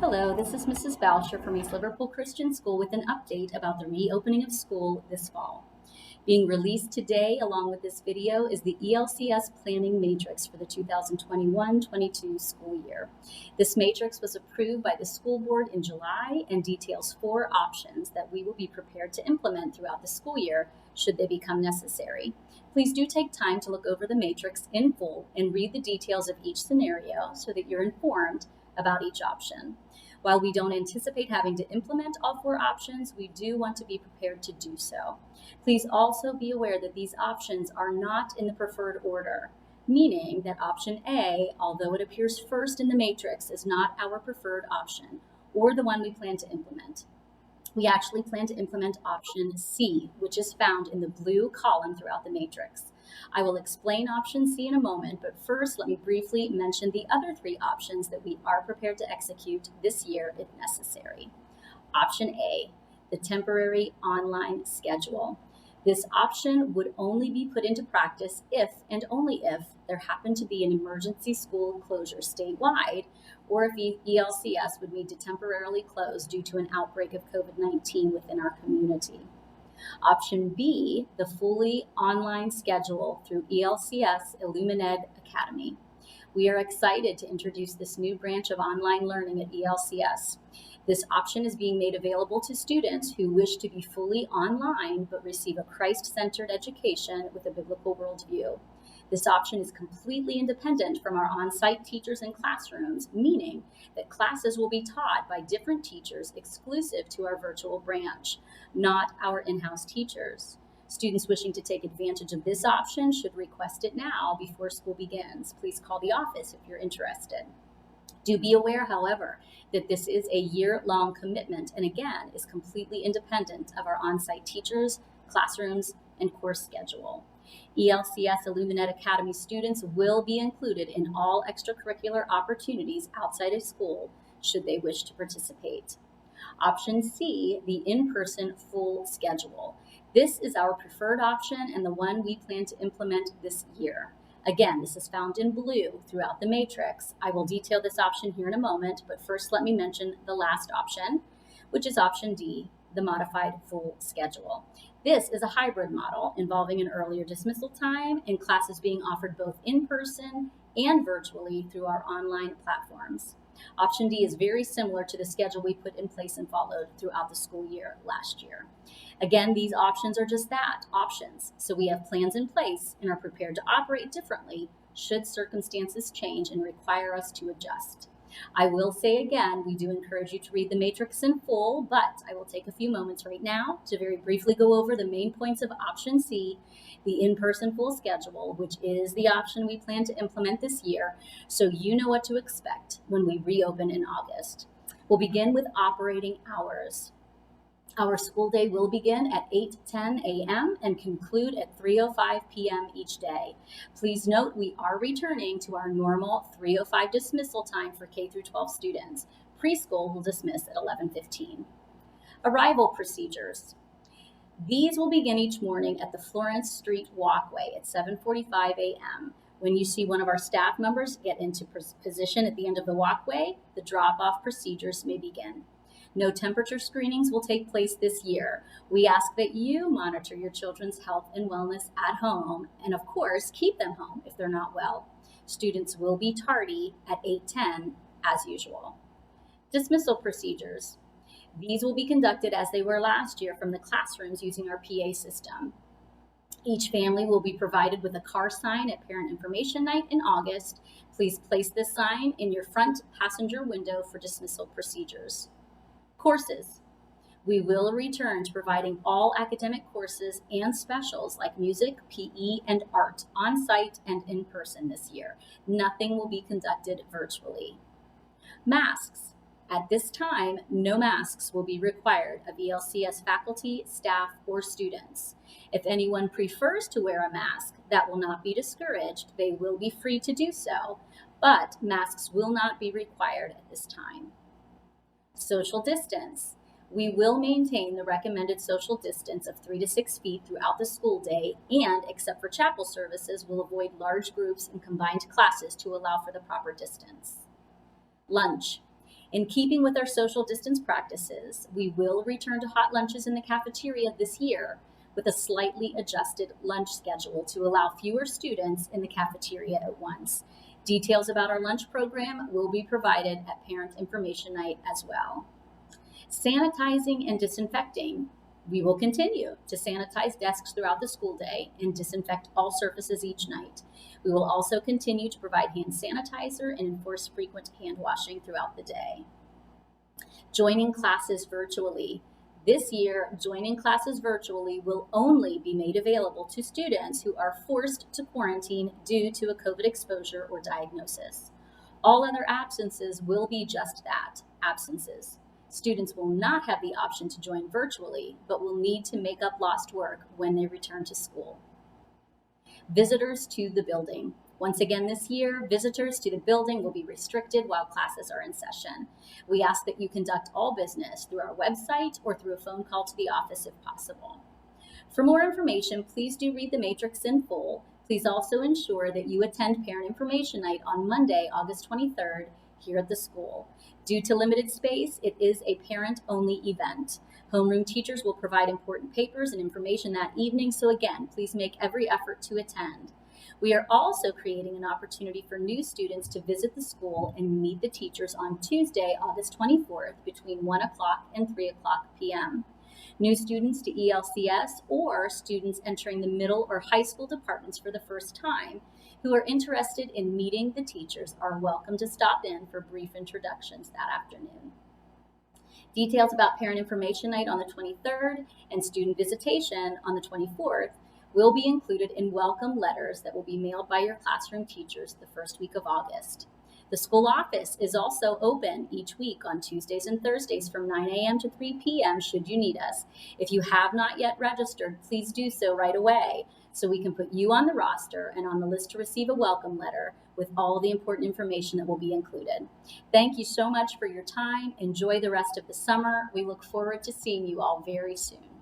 Hello, this is Mrs. Boucher from East Liverpool Christian School with an update about the reopening of school this fall. Being released today along with this video is the ELCS Planning Matrix for the 2021-22 school year. This matrix was approved by the school board in July and details 4 options that we will be prepared to implement throughout the school year should they become necessary. Please do take time to look over the matrix in full and read the details of each scenario so that you're informed about each option. While we don't anticipate having to implement all 4 options, we do want to be prepared to do so. Please also be aware that these options are not in the preferred order, meaning that option A, although it appears first in the matrix, is not our preferred option or the one we plan to implement. We actually plan to implement option C, which is found in the blue column throughout the matrix. I will explain option C in a moment, but first let me briefly mention the other 3 options that we are prepared to execute this year if necessary. Option A, the temporary online schedule. This option would only be put into practice if and only if there happened to be an emergency school closure statewide, or if ELCS would need to temporarily close due to an outbreak of COVID-19 within our community. Option B, the fully online schedule through ELCS Illumined Academy. We are excited to introduce this new branch of online learning at ELCS. This option is being made available to students who wish to be fully online but receive a Christ-centered education with a biblical worldview. This option is completely independent from our on-site teachers and classrooms, meaning that classes will be taught by different teachers exclusive to our virtual branch, not our in-house teachers. Students wishing to take advantage of this option should request it now before school begins. Please call the office if you're interested. Do be aware, however, that this is a year-long commitment and again is completely independent of our on-site teachers, classrooms, and course schedule. ELCS Illumined Academy students will be included in all extracurricular opportunities outside of school should they wish to participate. Option C, the in-person full schedule. This is our preferred option and the one we plan to implement this year. Again, this is found in blue throughout the matrix. I will detail this option here in a moment, but first let me mention the last option, which is option D, the modified full schedule. This is a hybrid model involving an earlier dismissal time and classes being offered both in person and virtually through our online platforms. Option D is very similar to the schedule we put in place and followed throughout the school year last year. Again, these options are just that, options. So we have plans in place and are prepared to operate differently should circumstances change and require us to adjust. I will say again, we do encourage you to read the matrix in full, but I will take a few moments right now to very briefly go over the main points of option C, the in-person full schedule, which is the option we plan to implement this year, so you know what to expect when we reopen in August. We'll begin with operating hours. Our school day will begin at 8:10 a.m. and conclude at 3:05 p.m. each day. Please note we are returning to our normal 3:05 dismissal time for K-12 students. Preschool will dismiss at 11:15. Arrival procedures. These will begin each morning at the Florence Street walkway at 7:45 a.m. When you see one of our staff members get into position at the end of the walkway, the drop-off procedures may begin. No temperature screenings will take place this year. We ask that you monitor your children's health and wellness at home, and of course, keep them home if they're not well. Students will be tardy at 8:10 as usual. Dismissal procedures. These will be conducted as they were last year from the classrooms using our PA system. Each family will be provided with a car sign at Parent Information Night in August. Please place this sign in your front passenger window for dismissal procedures. Courses. We will return to providing all academic courses and specials like music, PE, and art on site and in person this year. Nothing will be conducted virtually. Masks. At this time, no masks will be required of ELCS faculty, staff, or students. If anyone prefers to wear a mask, that will not be discouraged. They will be free to do so, but masks will not be required at this time. Social distance. We will maintain the recommended social distance of 3 to 6 feet throughout the school day and, except for chapel services, will avoid large groups and combined classes to allow for the proper distance. Lunch. In keeping with our social distance practices, we will return to hot lunches in the cafeteria this year with a slightly adjusted lunch schedule to allow fewer students in the cafeteria at once. Details about our lunch program will be provided at Parent Information Night as well. Sanitizing and disinfecting. We will continue to sanitize desks throughout the school day and disinfect all surfaces each night. We will also continue to provide hand sanitizer and enforce frequent hand washing throughout the day. Joining classes virtually. This year, joining classes virtually will only be made available to students who are forced to quarantine due to a COVID exposure or diagnosis. All other absences will be just that, absences. Students will not have the option to join virtually, but will need to make up lost work when they return to school. Visitors to the building. Once again this year, visitors to the building will be restricted while classes are in session. We ask that you conduct all business through our website or through a phone call to the office if possible. For more information, please do read the matrix in full. Please also ensure that you attend Parent Information Night on Monday, August 23rd, here at the school. Due to limited space, it is a parent-only event. Homeroom teachers will provide important papers and information that evening, so again, please make every effort to attend. We are also creating an opportunity for new students to visit the school and meet the teachers on Tuesday, August 24th, between 1 o'clock and 3 o'clock p.m. New students to ELCS or students entering the middle or high school departments for the first time who are interested in meeting the teachers are welcome to stop in for brief introductions that afternoon. Details about Parent Information Night on the 23rd and student visitation on the 24th will be included in welcome letters that will be mailed by your classroom teachers the first week of August. The school office is also open each week on Tuesdays and Thursdays from 9 a.m. to 3 p.m. should you need us. If you have not yet registered, please do so right away so we can put you on the roster and on the list to receive a welcome letter with all the important information that will be included. Thank you so much for your time. Enjoy the rest of the summer. We look forward to seeing you all very soon.